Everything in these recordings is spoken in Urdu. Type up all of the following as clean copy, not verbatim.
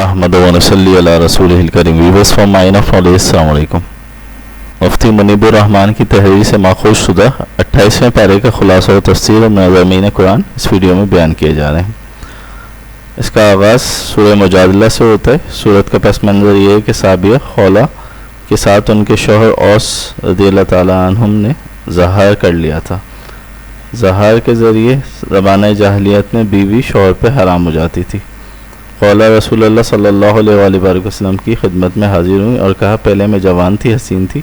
نحمد و نصلی علی رسولہ الکریم. Viewers from mine of knowledge, السلام علیکم. مفتی منیب الرحمان کی تحریر سے ماخوذ شدہ 28ویں پارے کا خلاصہ و تفسیر اور مضامین قرآن اس ویڈیو میں بیان کیے جا رہے ہیں. اس کا آغاز سورہ مجادلہ سے ہوتا ہے. سورت کا پس منظر یہ ہے کہ سابیہ خولہ کے ساتھ ان کے شوہر اوس رضی اللہ تعالیٰ عنہم نے ظہار کر لیا تھا. ظہار کے ذریعے زمانہ جاہلیت میں بیوی شوہر پہ حرام ہو جاتی تھی. خولہ رسول اللہ صلی اللہ علیہ وآلہ وسلم کی خدمت میں حاضر ہوئی اور کہا، پہلے میں جوان تھی، حسین تھی،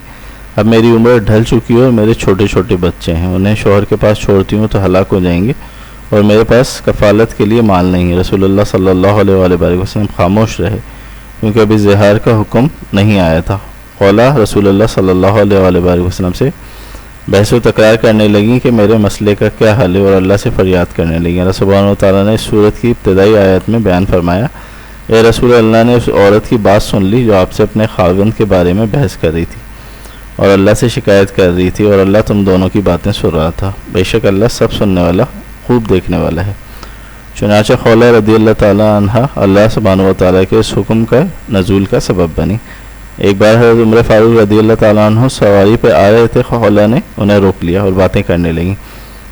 اب میری عمر ڈھل چکی ہے اور میرے چھوٹے چھوٹے بچے ہیں، انہیں شوہر کے پاس چھوڑتی ہوں تو ہلاک ہو جائیں گے اور میرے پاس کفالت کے لیے مال نہیں ہے. رسول اللہ صلی اللہ علیہ وآلہ وسلم خاموش رہے کیونکہ ابھی ظہار کا حکم نہیں آیا تھا. خولہ رسول اللہ صلی اللہ علیہ وآلہ وسلم سے بحث و تکرار کرنے لگیں کہ میرے مسئلے کا کیا حل ہے، اور اللہ سے فریاد کرنے لگیں. اللہ سبحانہ و تعالیٰ نے اس سورت کی ابتدائی آیت میں بیان فرمایا، اے رسول اللہ نے اس عورت کی بات سن لی جو آپ سے اپنے خاوند کے بارے میں بحث کر رہی تھی اور اللہ سے شکایت کر رہی تھی، اور اللہ تم دونوں کی باتیں سن رہا تھا. بے شک اللہ سب سننے والا، خوب دیکھنے والا ہے. چنانچہ خولہ رضی اللہ تعالیٰ عنہ اللہ سبحانہ و تعالیٰ کے اس حکم کا نزول کا سبب بنی. ایک بار حضرت عمر فاروق رضی اللہ تعالیٰ عنہ سواری پہ آ رہے تھے. خولہ نے انہیں روک لیا اور باتیں کرنے لگیں.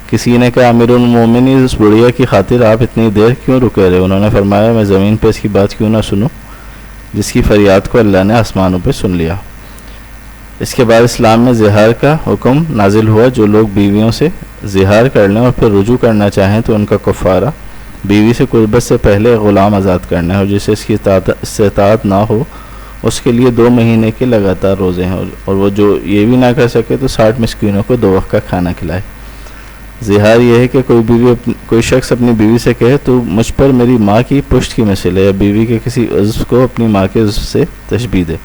کسی نے کہا، امیر المومنین، اس بڑھیا کی خاطر آپ اتنی دیر کیوں رکے رہے؟ انہوں نے فرمایا، میں زمین پہ اس کی بات کیوں نہ سنوں جس کی فریاد کو اللہ نے آسمانوں پہ سن لیا. اس کے بعد اسلام میں زہار کا حکم نازل ہوا. جو لوگ بیویوں سے زہار کر لیں اور پھر رجوع کرنا چاہیں تو ان کا کفارہ بیوی سے قربت سے پہلے غلام آزاد کرنا ہے، اور جسے اس کی استطاعت نہ ہو اس کے لیے 2 مہینے کے لگاتار روزے ہیں، اور وہ جو یہ بھی نہ کر سکے تو 60 مسکینوں کو 2 وقت کا کھانا کھلائے. زہار یہ ہے کہ کوئی شخص اپنی بیوی سے کہے، تو مجھ پر میری ماں کی پشت کی مثل ہے، یا بیوی کے کسی عضو کو اپنی ماں کے عضو سے تشبیہ دے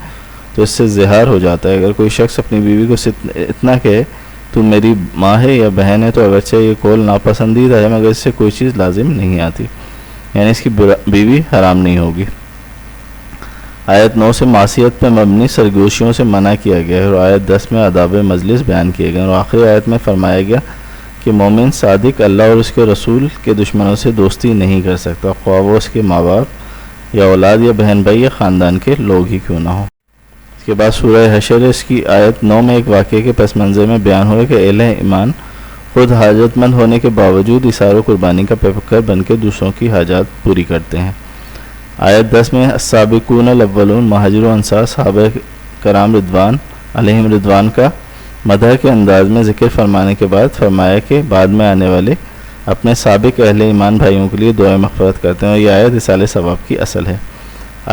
تو اس سے زہار ہو جاتا ہے. اگر کوئی شخص اپنی بیوی کو اتنا کہے تو میری ماں ہے یا بہن ہے، تو اگرچہ یہ قول ناپسندیدہ ہے مگر اس سے کوئی چیز لازم نہیں آتی، یعنی اس کی بیوی حرام نہیں ہوگی. آیت 9 سے معصیت پہ مبنی سرگوشیوں سے منع کیا گیا ہے، اور آیت 10 میں آداب مجلس بیان کیے گئے، اور آخری آیت میں فرمایا گیا کہ مومن صادق اللہ اور اس کے رسول کے دشمنوں سے دوستی نہیں کر سکتا، خواہ وہ اس کے ماں باپ یا اولاد یا بہن بھائی یا خاندان کے لوگ ہی کیوں نہ ہوں. اس کے بعد سورہ حشر، اس کی آیت 9 میں ایک واقعے کے پس منظر میں بیان ہوا کہ اہل ایمان خود حاجت مند ہونے کے باوجود اثار و قربانی کا پیکر بن کے دوسروں کی حاجات پوری کرتے ہیں. آیت 10 میں السابقون الاولون مہاجر و انصار صحابہ کرام رضوان علیہم رضوان کا مدح کے انداز میں ذکر فرمانے کے بعد فرمایا کہ بعد میں آنے والے اپنے سابق اہل ایمان بھائیوں کے لیے دعائیں مغفرت کرتے ہیں، اور یہ آیت اصال ثواب کی اصل ہے.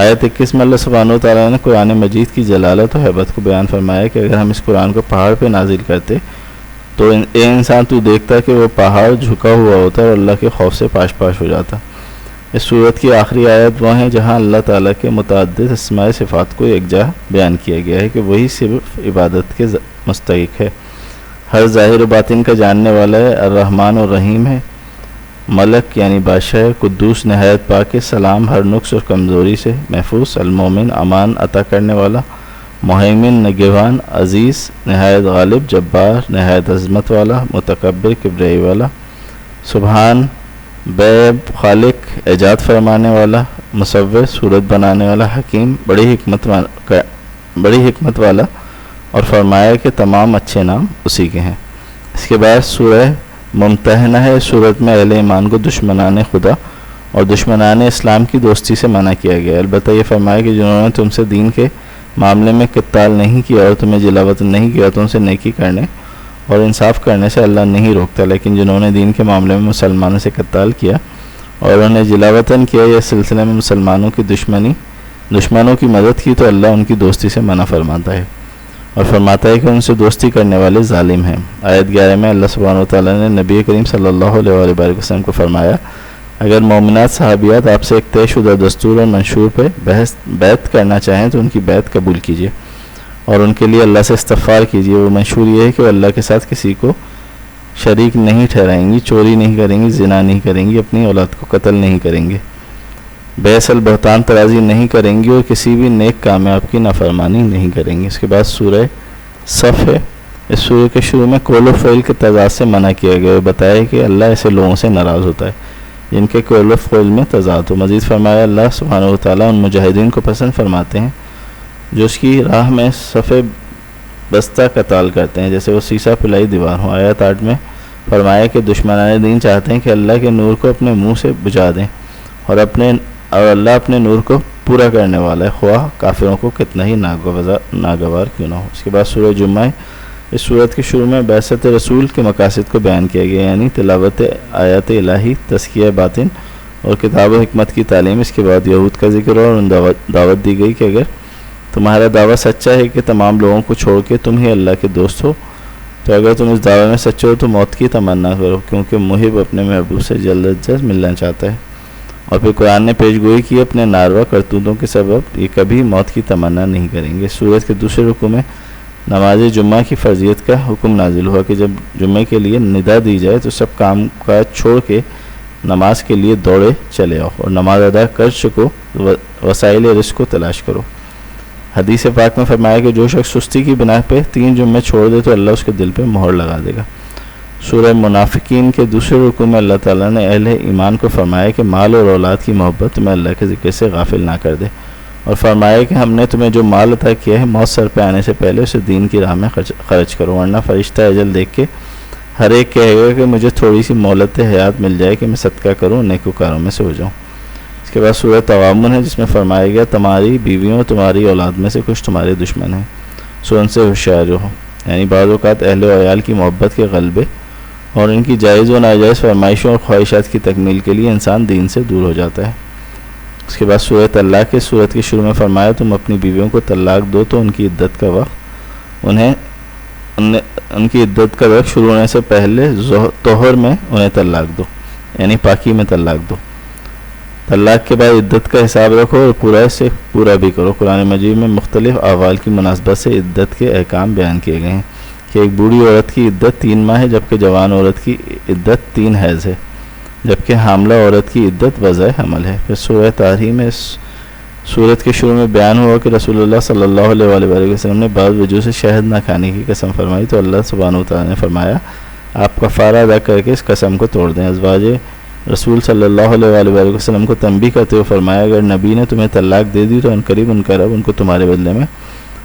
آیت 21 میں اللہ سبحانہ و تعالیٰ نے قرآن مجید کی جلالت و حیبت کو بیان فرمایا کہ اگر ہم اس قرآن کو پہاڑ پہ نازل کرتے تو اے انسان تو دیکھتا کہ وہ پہاڑ جھکا ہوا ہوتا اور اللہ کے خوف سے پاش پاش ہو جاتا. اس صورت کی آخری آیت وہ ہیں جہاں اللہ تعالیٰ کے متعدد اسماء صفات کو یکجا بیان کیا گیا ہے کہ وہی صرف عبادت کے مستحق ہے، ہر ظاہر و باطن کا جاننے والا ہے، الرحمن اور رحیم ہے، ملک یعنی بادشاہ ہے، قدوس نہایت پاک ہے، سلام ہر نقص اور کمزوری سے محفوظ، المومن امان عطا کرنے والا، مہیمن نگہبان، عزیز نہایت غالب، جبار نہایت عظمت والا، متکبر کبریائی والا، سبحان بیب خالق ایجاد فرمانے والا، مصور صورت بنانے والا، حکیم بڑی حکمت والا، اور فرمایا کہ تمام اچھے نام اسی کے ہیں. اس کے بعد سورہ ممتحنہ ہے. اس صورت میں اہل ایمان کو دشمنان خدا اور دشمنان اسلام کی دوستی سے منع کیا گیا. البتہ یہ فرمایا کہ جنہوں نے تم سے دین کے معاملے میں قتال نہیں کیا اور تمہیں جلا وطن نہیں کیا تو ان سے نیکی کرنے اور انصاف کرنے سے اللہ نہیں روکتا، لیکن جنہوں نے دین کے معاملے میں مسلمانوں سے قتال کیا اور انہیں جلا وطن کیا یا سلسلے میں مسلمانوں کی دشمنوں کی مدد کی تو اللہ ان کی دوستی سے منع فرماتا ہے، اور فرماتا ہے کہ ان سے دوستی کرنے والے ظالم ہیں. آیت 11 میں اللہ سبحانہ و تعالیٰ نے نبی کریم صلی اللہ علیہ وآلہ وسلم کو فرمایا، اگر مومنات صحابیات آپ سے ایک طے شدہ دستور اور منشور پہ بیعت کرنا چاہیں تو ان کی بیعت قبول کیجیے اور ان کے لیے اللہ سے استغفار کیجیے. وہ منشور یہ ہے کہ وہ اللہ کے ساتھ کسی کو شریک نہیں ٹھہرائیں گی، چوری نہیں کریں گی، زنا نہیں کریں گی، اپنی اولاد کو قتل نہیں کریں گے، بے اصل بہتان ترازی نہیں کریں گی، اور کسی بھی نیک کام میں آپ کی نافرمانی نہیں کریں گی. اس کے بعد سورہ صف ہے. اس سورہ کے شروع میں قول و فعل کے تضاد سے منع کیا گیا، بتایا کہ اللہ ایسے لوگوں سے ناراض ہوتا ہے جن کے قول و فعل میں تضاد ہو۔ مزید فرمایا اللہ سبحانہ و تعالیٰ ان مجاہدین کو پسند فرماتے ہیں جو اس کی راہ میں صف بستہ قتال کرتے ہیں جیسے وہ سیسا پلائی دیوار ہوں۔ آیت 8 میں فرمایا کہ دشمنان دین چاہتے ہیں کہ اللہ کے نور کو اپنے منہ سے بجھا دیں اور اللہ اپنے نور کو پورا کرنے والا ہے، خواہ کافروں کو کتنا ہی ناگوار کیوں نہ ہو۔ اس کے بعد سورہ جمعہ، اس صورت کے شروع میں بعثت رسول کے مقاصد کو بیان کیا گیا، یعنی تلاوت آیات الہی، تزکیہ باطن اور کتاب و حکمت کی تعلیم۔ اس کے بعد یہود کا ذکر اور ان دعوت دی گئی کہ اگر تمہارا دعویٰ سچا ہے کہ تمام لوگوں کو چھوڑ کے تم ہی اللہ کے دوست ہو، تو اگر تم اس دعوے میں سچے ہو تو موت کی تمنا کرو، کیونکہ محب اپنے محبوب سے جلد از جلد ملنا چاہتا ہے۔ اور پھر قرآن نے پیش گوئی کی اپنے ناروا کرتوتوں کے سبب یہ کبھی موت کی تمنا نہیں کریں گے۔ سورت کے دوسرے رکوع میں نماز جمعہ کی فرضیت کا حکم نازل ہوا کہ جب جمعہ کے لیے ندا دی جائے تو سب کام کاج چھوڑ کے نماز کے لیے دوڑے چلے آؤ اور نماز ادا کر چکو وسائل رزق کو تلاش کرو۔ حدیث پاک میں فرمایا کہ جو شخص سستی کی بنا پہ 3 جمعے چھوڑ دے تو اللہ اس کے دل پہ مہر لگا دے گا۔ سورہ منافقین کے دوسرے رکوع میں اللہ تعالیٰ نے اہل ایمان کو فرمایا کہ مال اور اولاد کی محبت تمہیں اللہ کے ذکر سے غافل نہ کر دے، اور فرمایا کہ ہم نے تمہیں جو مال عطا کیا ہے موت سر پہ آنے سے پہلے اسے دین کی راہ میں خرچ کرو، ورنہ فرشتہ اجل دیکھ کے ہر ایک کہے گا کہ مجھے تھوڑی سی مہلت حیات مل جائے کہ میں صدقہ کروں، نیکوکاروں میں سے ہو جاؤں۔ اس کے بعد سورہ تغابن ہے جس میں فرمایا گیا تمہاری بیویوں اور تمہاری اولاد میں سے کچھ تمہارے دشمن ہیں، سو ان سے ہوشیار رہو، یعنی بعض اوقات اہل و عیال کی محبت کے غلبے اور ان کی جائز و ناجائز فرمائشوں اور خواہشات کی تکمیل کے لیے انسان دین سے دور ہو جاتا ہے۔ اس کے بعد سورہ طلاق کے سورت کے شروع میں فرمایا تم اپنی بیویوں کو طلاق دو تو ان کی عدت کا وقت ان کی عدت کا وقت شروع ہونے سے پہلے طہر میں انہیں طلاق دو، یعنی پاکی میں طلاق دو۔ طلاق کے بعد عدت کا حساب رکھو اور اسے پورا بھی کرو۔ قرآن مجید میں مختلف احوال کی مناسبت سے عدت کے احکام بیان کیے گئے ہیں کہ ایک بوڑھی عورت کی عدت 3 ماہ ہے جبکہ جوان عورت کی عدت 3 حیض ہے، جبکہ حاملہ عورت کی عدت وضع حمل ہے۔ پھر سورہ تحریم میں اس سورت کے شروع میں بیان ہوا کہ رسول اللہ صلی اللہ علیہ وآلہ وسلم نے بعض وجوہ سے شہد نہ کھانے کی قسم فرمائی تو اللہ سبحانہ و تعالیٰ نے فرمایا آپ کفارہ ادا کر کے اس قسم کو توڑ دیں۔ ازواج رسول صلی اللہ علیہ وآلہ وسلم کو تنبیہ کرتے ہوئے فرمایا اگر نبی نے تمہیں طلاق دے دی تو عنقریب ان کا رب ان کو تمہارے بدلے میں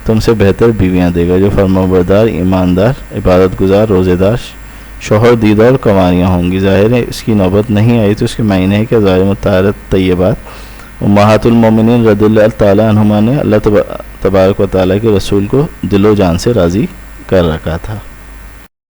تم سے بہتر بیویاں دے گا جو فرمانبردار، ایماندار، عبادت گزار، روزے دار، شوہر دیدہ اور کنواریاں ہوں گی۔ ظاہر ہے اس کی نوبت نہیں آئی تو اس کے معنی ہے کہ ظاہر مطہرات طیبات امہات المومنین رضی اللہ تعالیٰ عنہما نے اللہ تبارک و تعالیٰ کے رسول کو دل و جان سے راضی کر رکھا تھا۔